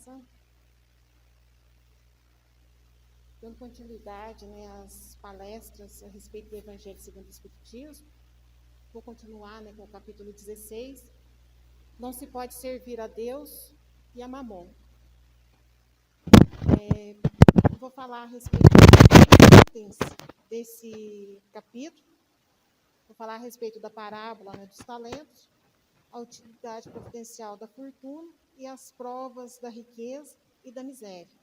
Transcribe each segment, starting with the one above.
graça. Dando continuidade, né, às palestras a respeito do Evangelho segundo o Espiritismo, vou continuar, né, com o capítulo 16. Não se pode servir a Deus e a Mamon. Vou falar a respeito dos itens desse capítulo. Vou falar a respeito da parábola, né, dos talentos, a utilidade providencial da fortuna e as provas da riqueza e da miséria.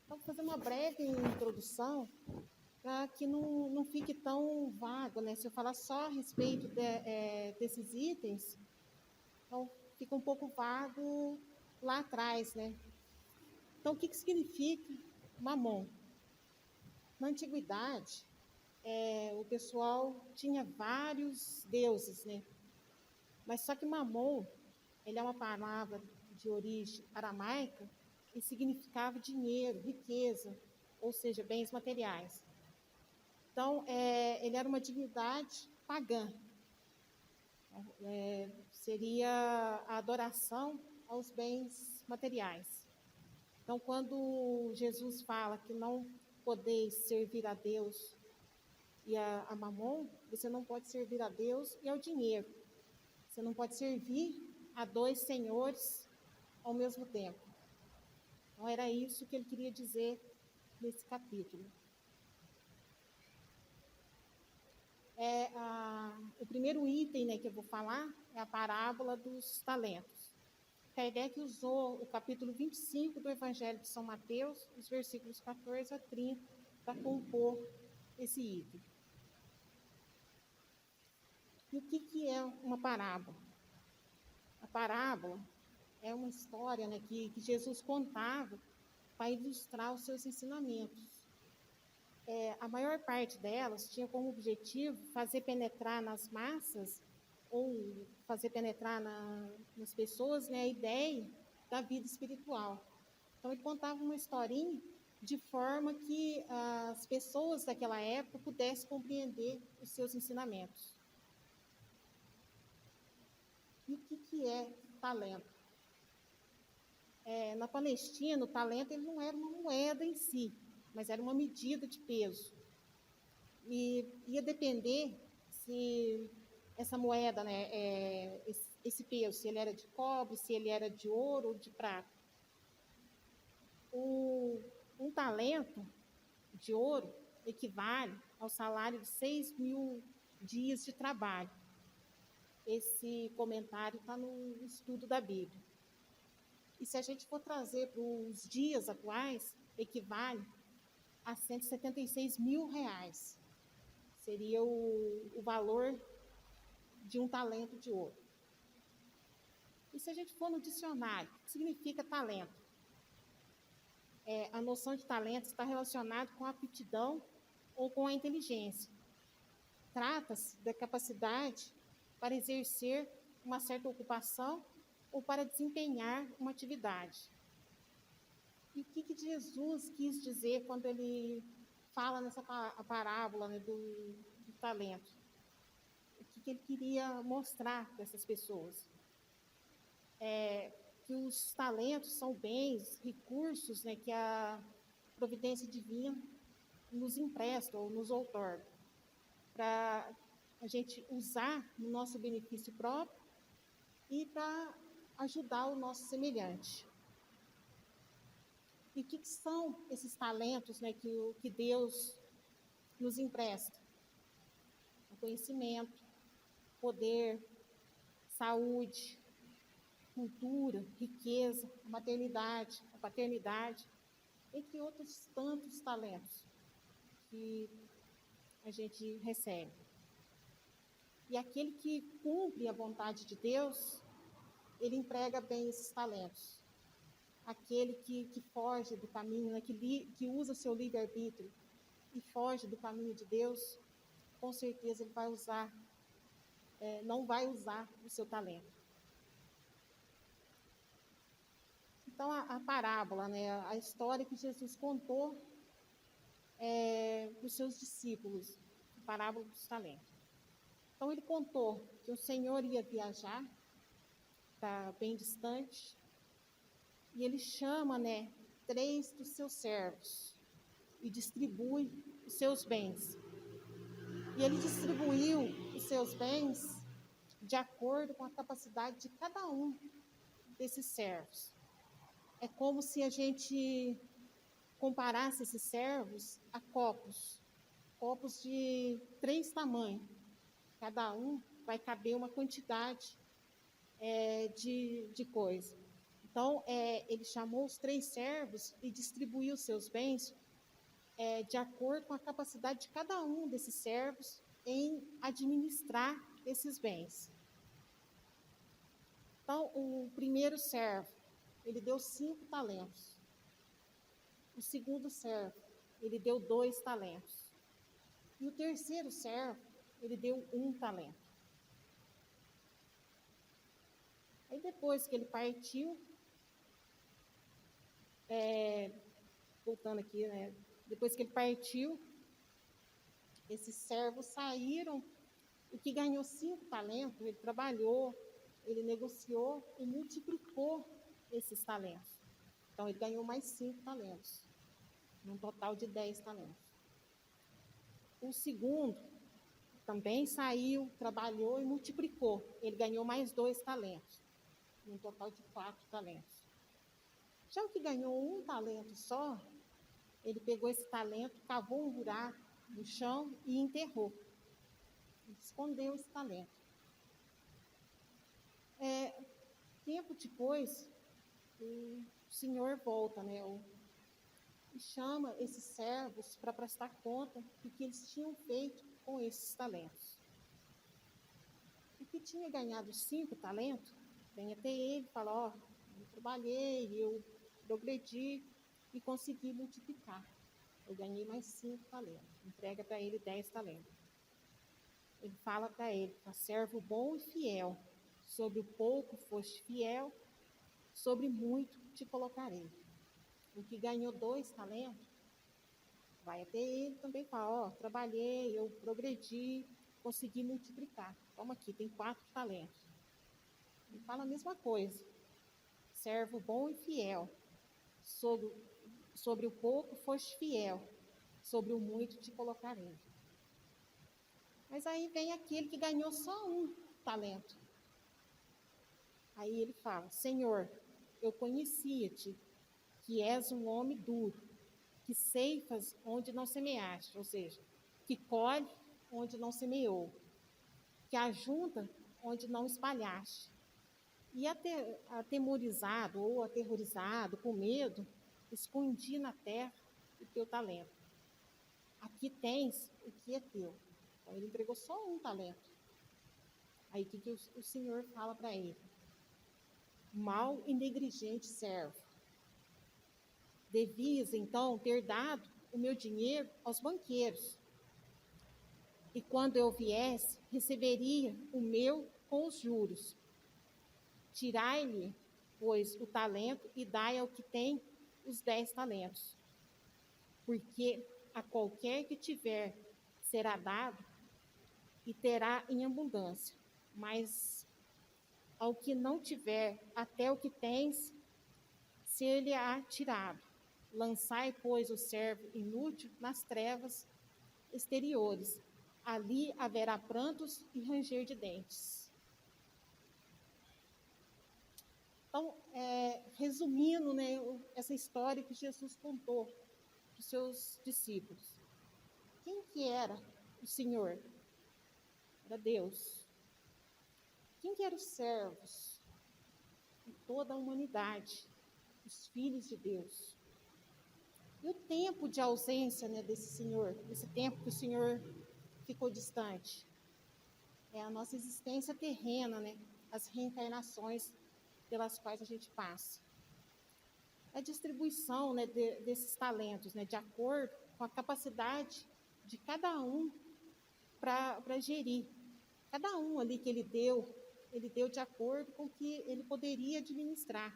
Então, vou fazer uma breve introdução para que não fique tão vago, né? Se eu falar só a respeito desses itens, então fica um pouco vago lá atrás, né? Então, o que significa Mamon? Na antiguidade, o pessoal tinha vários deuses, né? Mas só que Mamon, ele é uma palavra de origem aramaica e significava dinheiro, riqueza, ou seja, bens materiais. Então, ele era uma divindade pagã. Seria a adoração aos bens materiais. Então, quando Jesus fala que não podeis servir a Deus e a Mamon, você não pode servir a Deus e ao dinheiro. Você não pode servir a dois senhores ao mesmo tempo. Então, era isso que ele queria dizer nesse capítulo. O primeiro item, né, que eu vou falar é a parábola dos talentos. Kardec usou o capítulo 25 do Evangelho de São Mateus, os versículos 14 a 30, para compor esse item. E o que é uma parábola? A parábola é uma história, né, que Jesus contava para ilustrar os seus ensinamentos. A maior parte delas tinha como objetivo fazer penetrar nas massas ou fazer penetrar nas pessoas, né, a ideia da vida espiritual. Então, ele contava uma historinha de forma que as pessoas daquela época pudessem compreender os seus ensinamentos. E o que é talento? Na Palestina, o talento ele não era uma moeda em si, mas era uma medida de peso. E ia depender se essa moeda, né, esse peso, se ele era de cobre, se ele era de ouro ou de prata. Um talento de ouro equivale ao salário de 6.000 dias de trabalho. Esse comentário está no estudo da Bíblia. E se a gente for trazer para os dias atuais, equivale a R$176.000. Seria o valor de um talento de ouro. E se a gente for no dicionário, o que significa talento? A noção de talento está relacionada com a aptidão ou com a inteligência. Trata-se da capacidade para exercer uma certa ocupação ou para desempenhar uma atividade. E o que Jesus quis dizer quando ele fala nessa parábola, né, do talento? O que ele queria mostrar para essas pessoas? Que os talentos são bens, recursos, né, que a providência divina nos empresta ou nos outorga, para a gente usar no nosso benefício próprio e para ajudar o nosso semelhante. E o que são esses talentos, né, que Deus nos empresta? O conhecimento, poder, saúde, cultura, riqueza, a maternidade, a paternidade, entre outros tantos talentos que a gente recebe. E aquele que cumpre a vontade de Deus, ele emprega bem esses talentos. Aquele que foge do caminho, né, que usa seu livre-arbítrio e foge do caminho de Deus, com certeza ele vai usar, não vai usar o seu talento. Então, a parábola, né, a história que Jesus contou para os seus discípulos, a parábola dos talentos. Então, ele contou que o Senhor ia viajar está bem distante, e ele chama, né, 3 dos seus servos e distribui os seus bens. E ele distribuiu os seus bens de acordo com a capacidade de cada um desses servos. É como se a gente comparasse esses servos a copos de 3 tamanhos. Cada um vai caber uma quantidade de coisa. Então, ele chamou os 3 servos e distribuiu os seus bens de acordo com a capacidade de cada um desses servos em administrar esses bens. Então, o primeiro servo, ele deu 5 talentos. O segundo servo, ele deu 2 talentos. E o terceiro servo, ele deu 1 talento. Aí depois que ele partiu, voltando aqui, né? Depois que ele partiu, esses servos saíram. O que ganhou 5 talentos, ele trabalhou, ele negociou e multiplicou esses talentos. Então, ele ganhou mais 5 talentos, num total de 10 talentos. O segundo também saiu, trabalhou e multiplicou. Ele ganhou mais 2 talentos, num total de 4 talentos. Já o que ganhou 1 talento só, ele pegou esse talento, cavou um buraco no chão e enterrou. Escondeu esse talento. Tempo depois, o Senhor volta, né? E chama esses servos para prestar conta do que eles tinham feito com esses talentos. O que tinha ganhado 5 talentos, vem até ele e fala, eu trabalhei, eu progredi e consegui multiplicar. Eu ganhei mais 5 talentos. Entrega para ele 10 talentos. Ele fala para ele, servo bom e fiel, sobre o pouco foste fiel, sobre muito te colocarei. O que ganhou 2 talentos, vai até ele também e fala, trabalhei, eu progredi, consegui multiplicar. Toma aqui, tem 4 talentos. Ele fala a mesma coisa. Servo bom e fiel, sobre o pouco foste fiel, sobre o muito te colocarei. Mas aí vem aquele que ganhou só 1 talento. Aí ele fala, Senhor, eu conhecia-te, que és um homem duro, que ceifas onde não semeaste, ou seja, que colhe onde não semeou, que ajunta onde não espalhaste. E atemorizado ou aterrorizado, com medo, escondi na terra o teu talento. Aqui tens o que é teu. Então, ele entregou só 1 talento. Aí o que o Senhor fala para ele? Mau e negligente servo. Devias, então, ter dado o meu dinheiro aos banqueiros. E quando eu viesse, receberia o meu com os juros. Tirai-lhe, pois, o talento e dai ao que tem os 10 talentos. Porque a qualquer que tiver será dado e terá em abundância. Mas ao que não tiver, até o que tens, ser-lhe-á tirado. Lançai, pois, o servo inútil nas trevas exteriores. Ali haverá prantos e ranger de dentes. Então, resumindo, né, essa história que Jesus contou para os seus discípulos. Quem que era o Senhor? Era Deus. Quem que eram os servos? E toda a humanidade, os filhos de Deus. E o tempo de ausência, né, desse Senhor, esse tempo que o Senhor ficou distante, é a nossa existência terrena, né, as reencarnações pelas quais a gente passa. A distribuição, né, desses talentos, né, de acordo com a capacidade de cada um para gerir. Cada um ali que ele deu de acordo com o que ele poderia administrar.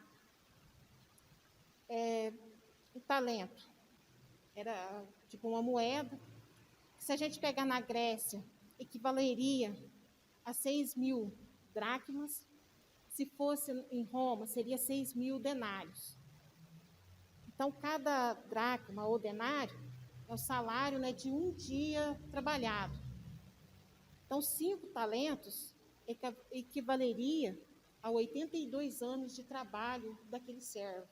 O talento era tipo uma moeda, que se a gente pegar na Grécia, equivaleria a 6.000 dracmas, Se fosse em Roma, seria 6.000 denários. Então, cada dracma ou denário é o salário, né, de um dia trabalhado. Então, 5 talentos equivaleria a 82 anos de trabalho daquele servo.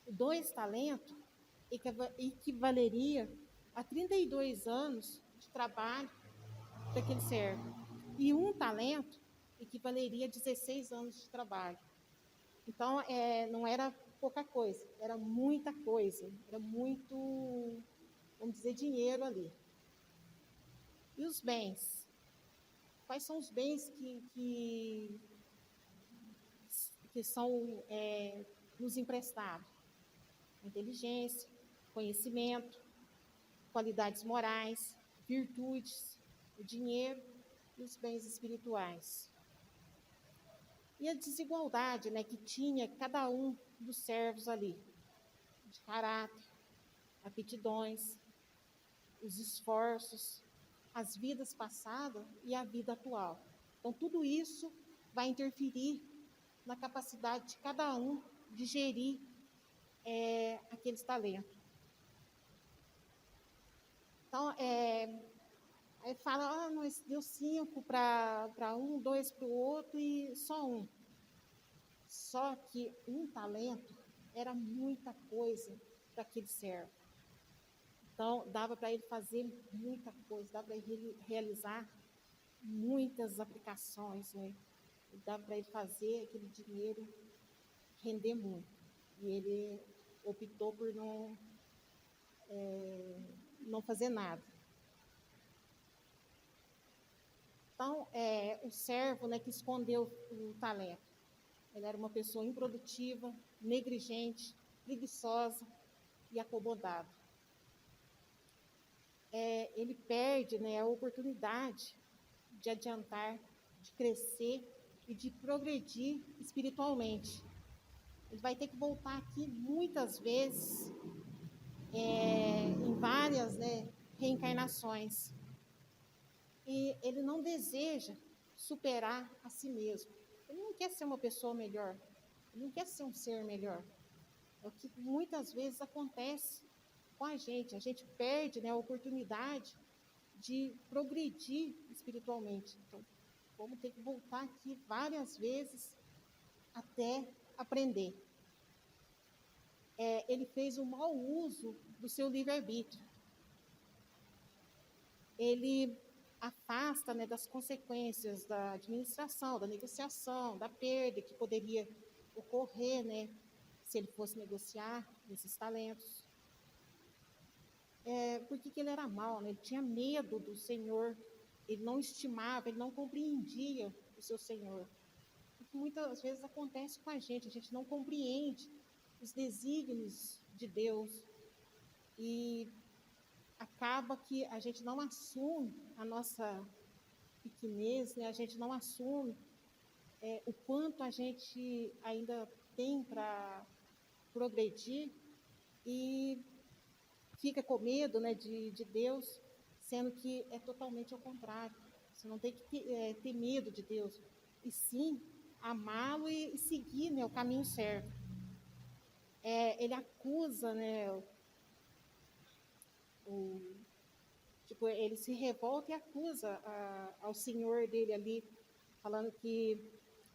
2 talentos equivaleria a 32 anos de trabalho daquele servo. E 1 talento equivaleria a 16 anos de trabalho. Então, não era pouca coisa, era muita coisa, era muito, vamos dizer, dinheiro ali. E os bens? Quais são os bens que são nos emprestados? Inteligência, conhecimento, qualidades morais, virtudes, o dinheiro e os bens espirituais. E a desigualdade, né, que tinha cada um dos servos ali, de caráter, aptidões, os esforços, as vidas passadas e a vida atual. Então, tudo isso vai interferir na capacidade de cada um de gerir aqueles talentos. Então, aí fala, mas deu 5 para um, 2 para o outro e só um. Só que um talento era muita coisa para aquele servo. Então, dava para ele fazer muita coisa, dava para ele realizar muitas aplicações, né? Dava para ele fazer aquele dinheiro render muito. E ele optou por não fazer nada. Então, o servo, né, que escondeu o talento, ele era uma pessoa improdutiva, negligente, preguiçosa e acomodada. Ele perde, né, a oportunidade de adiantar, de crescer e de progredir espiritualmente. Ele vai ter que voltar aqui muitas vezes, em várias, né, reencarnações. E ele não deseja superar a si mesmo. Ele não quer ser uma pessoa melhor. Ele não quer ser um ser melhor. É o que muitas vezes acontece com a gente. A gente perde, né, a oportunidade de progredir espiritualmente. Então, vamos ter que voltar aqui várias vezes até aprender. Ele fez um mau uso do seu livre-arbítrio. Ele afasta, né, das consequências da administração, da negociação, da perda que poderia ocorrer, né, se ele fosse negociar esses talentos. Por que ele era mau, né? Ele tinha medo do Senhor, ele não estimava, ele não compreendia o seu Senhor. O que muitas vezes acontece com a gente não compreende os desígnios de Deus e acaba que a gente não assume a nossa pequenez, né? A gente não assume o quanto a gente ainda tem para progredir e fica com medo, né, de Deus, sendo que é totalmente ao contrário. Você não tem que ter medo de Deus, e sim amá-lo e seguir, né, o caminho certo. Ele acusa, né, ele se revolta e acusa ao senhor dele ali, falando que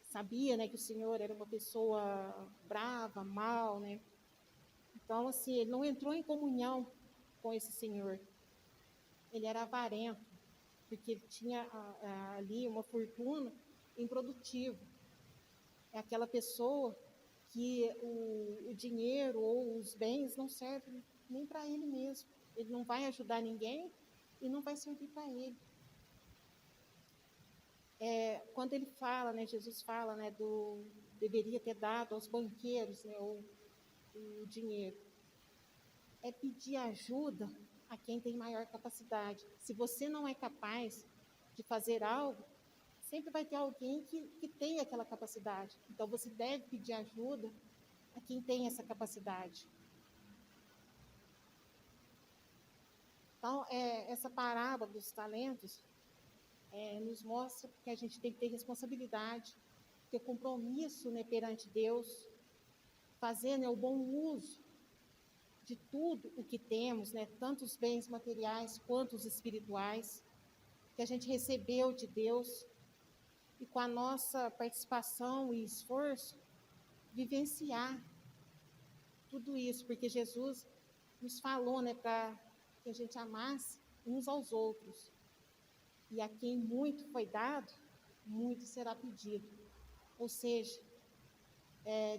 sabia, né, que o senhor era uma pessoa brava, mal, né? Então, assim, ele não entrou em comunhão com esse senhor. Ele era avarento, porque ele tinha ali uma fortuna improdutiva. É aquela pessoa que o dinheiro ou os bens não servem nem para ele mesmo. Ele não vai ajudar ninguém e não vai servir para ele. Quando ele fala, né, Jesus fala, né, deveria ter dado aos banqueiros, né, o dinheiro. É pedir ajuda a quem tem maior capacidade. Se você não é capaz de fazer algo, sempre vai ter alguém que tem aquela capacidade. Então, você deve pedir ajuda a quem tem essa capacidade. Então, essa parábola dos talentos nos mostra que a gente tem que ter responsabilidade ter compromisso, né, perante Deus, fazer, né, o bom uso de tudo o que temos, né, tanto os bens materiais quanto os espirituais, que a gente recebeu de Deus, e com a nossa participação e esforço, vivenciar tudo isso, porque Jesus nos falou, né, para que a gente amasse uns aos outros. E a quem muito foi dado, muito será pedido. Ou seja,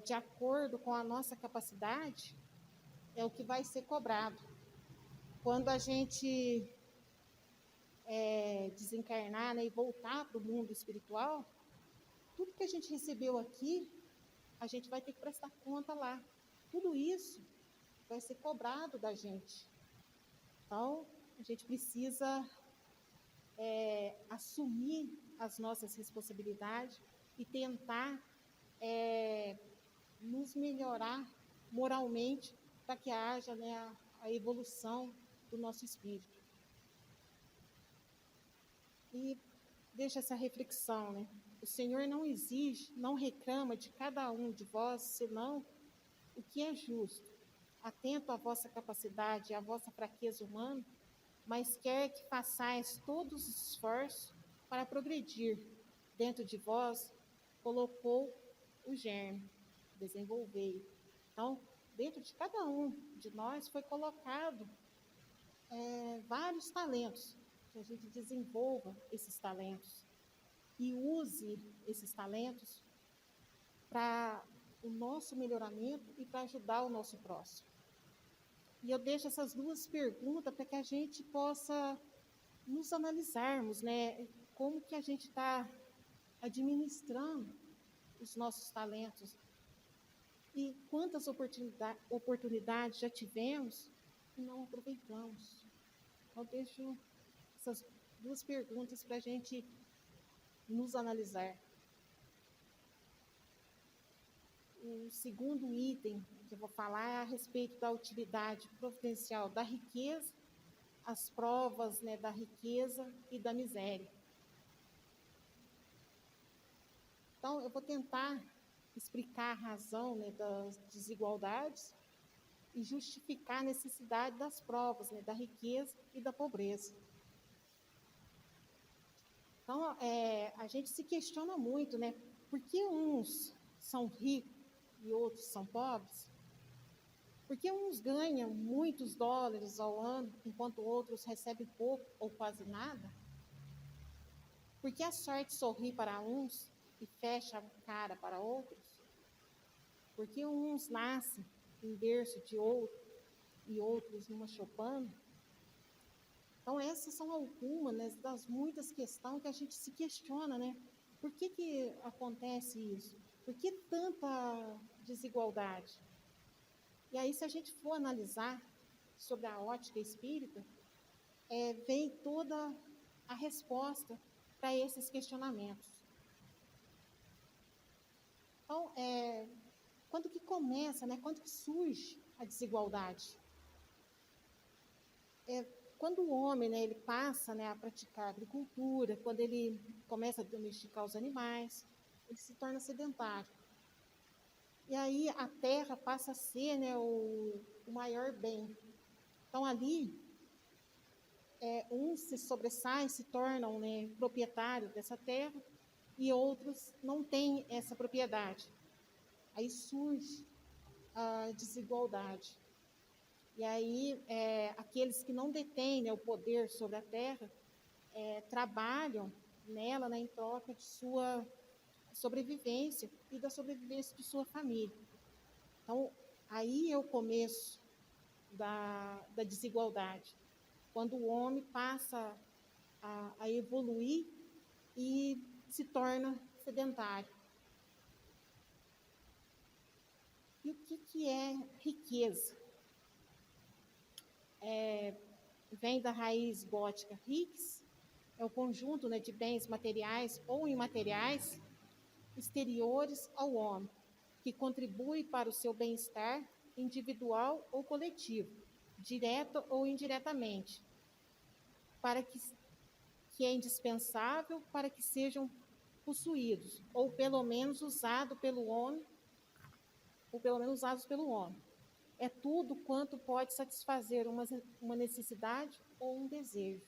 de acordo com a nossa capacidade, é o que vai ser cobrado. Quando a gente desencarnar, né, e voltar para o mundo espiritual, tudo que a gente recebeu aqui, a gente vai ter que prestar conta lá. Tudo isso vai ser cobrado da gente. Então, a gente precisa assumir as nossas responsabilidades e tentar nos melhorar moralmente para que haja, né, a evolução do nosso espírito. E deixa essa reflexão, né? O Senhor não exige, não reclama de cada um de vós, senão o que é justo, atento à vossa capacidade e à vossa fraqueza humana, mas quer que façais todos os esforços para progredir. Dentro de vós colocou o germe, desenvolvei. Então, dentro de cada um de nós foi colocado vários talentos, que a gente desenvolva esses talentos e use esses talentos para o nosso melhoramento e para ajudar o nosso próximo. E eu deixo essas duas perguntas para que a gente possa nos analisarmos, né? Como que a gente está administrando os nossos talentos e quantas oportunidades já tivemos e não aproveitamos. Eu deixo essas duas perguntas para a gente nos analisar. O segundo item que eu vou falar é a respeito da utilidade providencial da riqueza, as provas, né, da riqueza e da miséria. Então, eu vou tentar explicar a razão, né, das desigualdades e justificar a necessidade das provas, né, da riqueza e da pobreza. Então, a gente se questiona muito, né, por que uns são ricos e outros são pobres? Por que uns ganham muitos dólares ao ano, enquanto outros recebem pouco ou quase nada? Por que a sorte sorri para uns e fecha a cara para outros? Por que uns nascem em berço de ouro e outros numa choupana? Então, essas são algumas, né, das muitas questões que a gente se questiona, né? Por que acontece isso? Por que tanta desigualdade? E aí, se a gente for analisar sobre a ótica espírita, vem toda a resposta para esses questionamentos. Então, quando que começa, né? Quando que surge a desigualdade? Quando o homem, né, ele passa, né, a praticar agricultura, quando ele começa a domesticar os animais, ele se torna sedentário. E aí a terra passa a ser, né, o maior bem. Então ali, uns se sobressaem, se tornam, né, proprietários dessa terra, e outros não têm essa propriedade. Aí surge a desigualdade. E aí, aqueles que não detêm, né, o poder sobre a terra, trabalham nela, né, em troca de sua sobrevivência e da sobrevivência de sua família. Então, aí é o começo da desigualdade, quando o homem passa a evoluir e se torna sedentário. E o que é riqueza? Vem da raiz gótica rix, é o conjunto, né, de bens materiais ou imateriais exteriores ao homem, que contribui para o seu bem-estar individual ou coletivo, direto ou indiretamente, que é indispensável para que sejam possuídos, ou pelo menos usado pelo homem, ou pelo menos usados pelo homem. É tudo quanto pode satisfazer uma necessidade ou um desejo.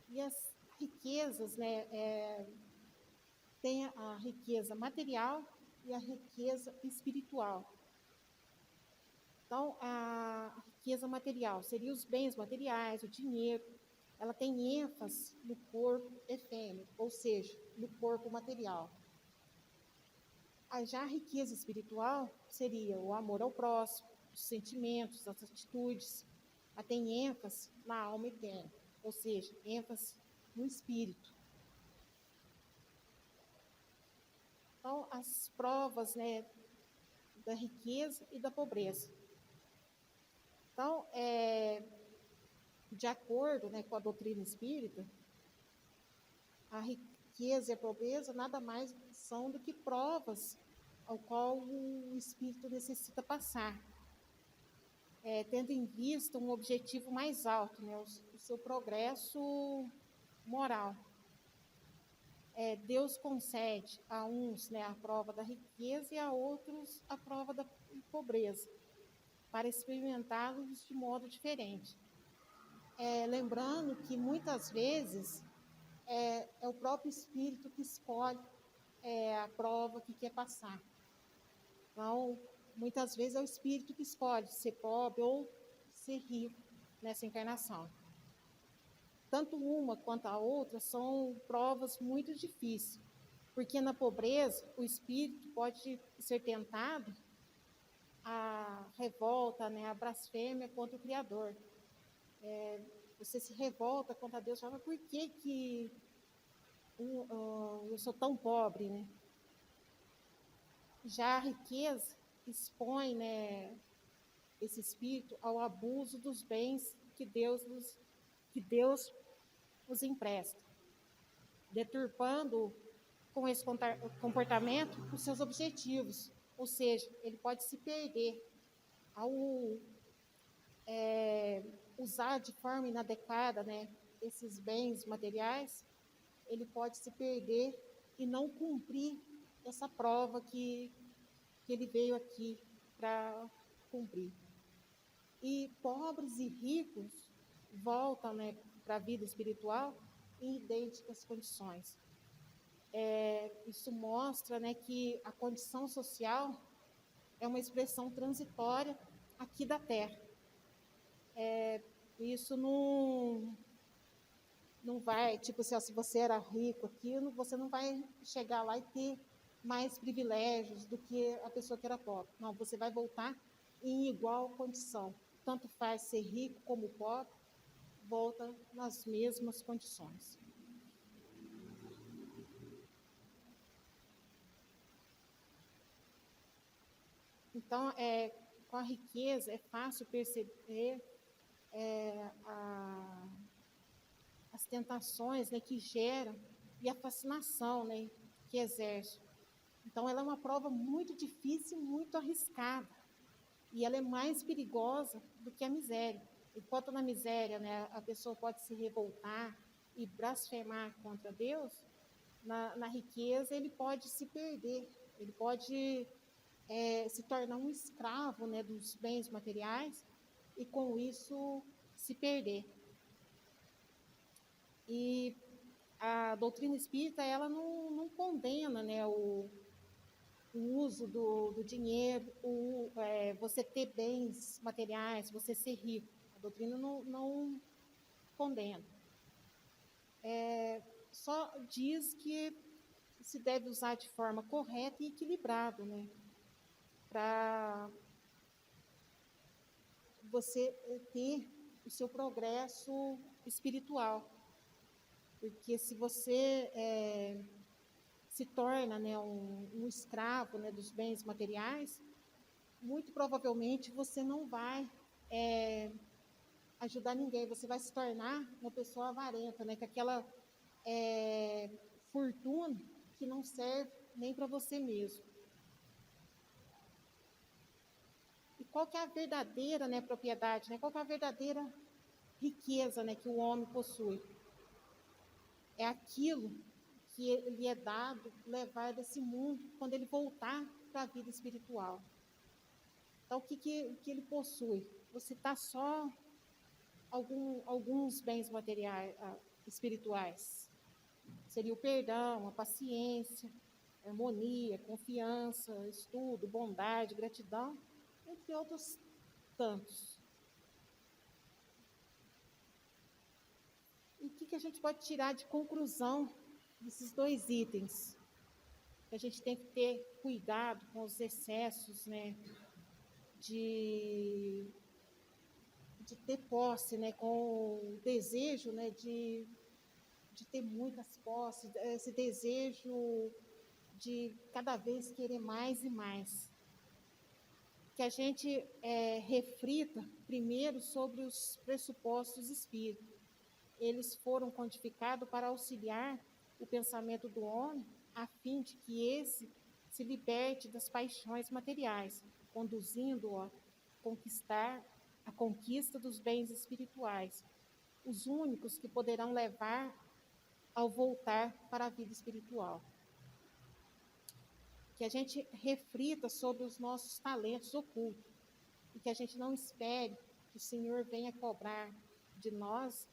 E as riquezas, né, tem a riqueza material e a riqueza espiritual. Então, a riqueza material seria os bens materiais, o dinheiro. Ela tem ênfase no corpo efêmero, ou seja, no corpo material. Já a riqueza espiritual seria o amor ao próximo, os sentimentos, as atitudes. Ela tem ênfase na alma eterna, ou seja, ênfase no espírito. Então, as provas, né, da riqueza e da pobreza. Então, de acordo, né, com a doutrina espírita, a riqueza e a pobreza nada mais são do que provas ao qual o espírito necessita passar, tendo em vista um objetivo mais alto, né, o seu progresso moral. Deus concede a uns, né, a prova da riqueza e a outros a prova da pobreza, para experimentá-los de modo diferente. Lembrando que muitas vezes é o próprio espírito que escolhe a prova que quer passar. Então, muitas vezes é o espírito que escolhe ser pobre ou ser rico nessa encarnação. Tanto uma quanto a outra são provas muito difíceis, porque na pobreza o espírito pode ser tentado a revolta, né, a blasfêmia contra o Criador. Você se revolta contra Deus, fala, por que eu sou tão pobre, né? Já a riqueza expõe, né, esse espírito ao abuso dos bens que Deus os empresta, deturpando com esse comportamento os seus objetivos, ou seja, ele pode se perder ao usar de forma inadequada, né, esses bens materiais. Ele pode se perder e não cumprir essa prova que ele veio aqui para cumprir. E pobres e ricos voltam, né, para a vida espiritual em idênticas condições. Isso mostra, né, que a condição social é uma expressão transitória aqui da Terra. Isso não vai, tipo, se você era rico aqui, você não vai chegar lá e ter mais privilégios do que a pessoa que era pobre. Não, você vai voltar em igual condição. Tanto faz ser rico como pobre, volta nas mesmas condições. Então, com a riqueza é fácil perceber as tentações, né, que geram e a fascinação, né, que exerce. Então, ela é uma prova muito difícil, muito arriscada. E ela é mais perigosa do que a miséria. Enquanto na miséria, né, a pessoa pode se revoltar e blasfemar contra Deus, na riqueza ele pode se perder, ele pode se tornar um escravo, né, dos bens materiais e com isso se perder. E a doutrina espírita, ela não condena, né, o uso do dinheiro, você ter bens materiais, você ser rico. A doutrina não condena. Só diz que se deve usar de forma correta e equilibrada, né, para você ter o seu progresso espiritual. Porque se você se torna, né, um escravo, né, dos bens materiais, muito provavelmente você não vai ajudar ninguém, você vai se tornar uma pessoa avarenta, né, com aquela fortuna que não serve nem para você mesmo. E qual que é a verdadeira, né, propriedade, né, qual que é a verdadeira riqueza, né, que o homem possui? é aquilo que lhe é dado levar desse mundo quando ele voltar para a vida espiritual. Então, o que ele possui? Vou citar só alguns bens materiais, espirituais. Seria o perdão, a paciência, a harmonia, confiança, estudo, bondade, gratidão, entre outros tantos. E o que a gente pode tirar de conclusão desses dois itens? Que a gente tem que ter cuidado com os excessos, né, de ter posse, né, com o desejo, né, de ter muitas posses, esse desejo de cada vez querer mais e mais. Que a gente reflita primeiro sobre os pressupostos espíritas. Eles foram codificados para auxiliar o pensamento do homem, a fim de que esse se liberte das paixões materiais, conduzindo-o a conquistar a conquista dos bens espirituais, os únicos que poderão levar ao voltar para a vida espiritual. Que a gente reflita sobre os nossos talentos ocultos e que a gente não espere que o Senhor venha cobrar de nós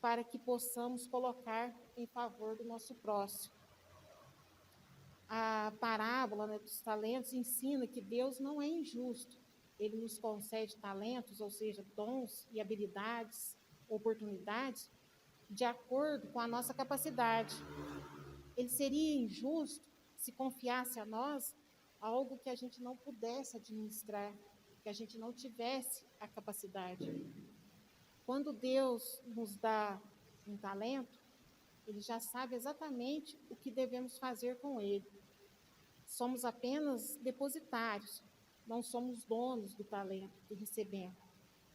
para que possamos colocar em favor do nosso próximo. A parábola, né, dos talentos ensina que Deus não é injusto. Ele nos concede talentos, ou seja, dons e habilidades, oportunidades, de acordo com a nossa capacidade. Ele seria injusto se confiasse a nós algo que a gente não pudesse administrar, que a gente não tivesse a capacidade. Quando Deus nos dá um talento, Ele já sabe exatamente o que devemos fazer com ele. Somos apenas depositários, não somos donos do talento que recebemos.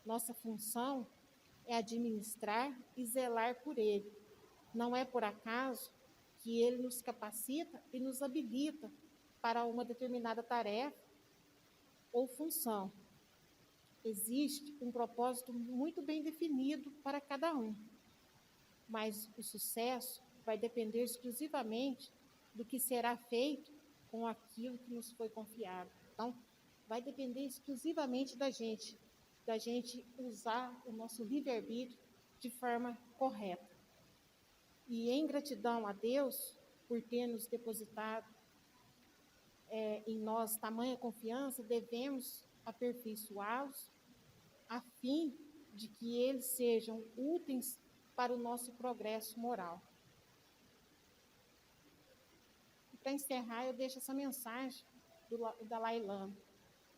Nossa função é administrar e zelar por ele. Não é por acaso que ele nos capacita e nos habilita para uma determinada tarefa ou função. Existe um propósito muito bem definido para cada um, mas o sucesso vai depender exclusivamente do que será feito com aquilo que nos foi confiado. Então, vai depender exclusivamente da gente usar o nosso livre-arbítrio de forma correta. E em gratidão a Deus por ter nos depositado em nós tamanha confiança, devemos aperfeiçoá-los a fim de que eles sejam úteis para o nosso progresso moral. E para encerrar, eu deixo essa mensagem do Dalai Lama.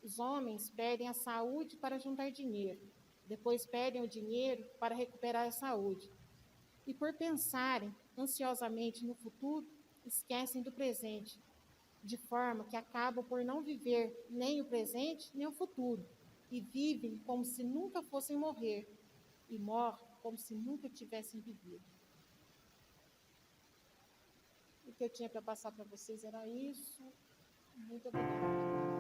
Os homens perdem a saúde para juntar dinheiro, depois perdem o dinheiro para recuperar a saúde. E por pensarem ansiosamente no futuro, esquecem do presente, de forma que acabam por não viver nem o presente nem o futuro, e vivem como se nunca fossem morrer, e morrem como se nunca tivessem vivido. O que eu tinha para passar para vocês era isso. Muito obrigada.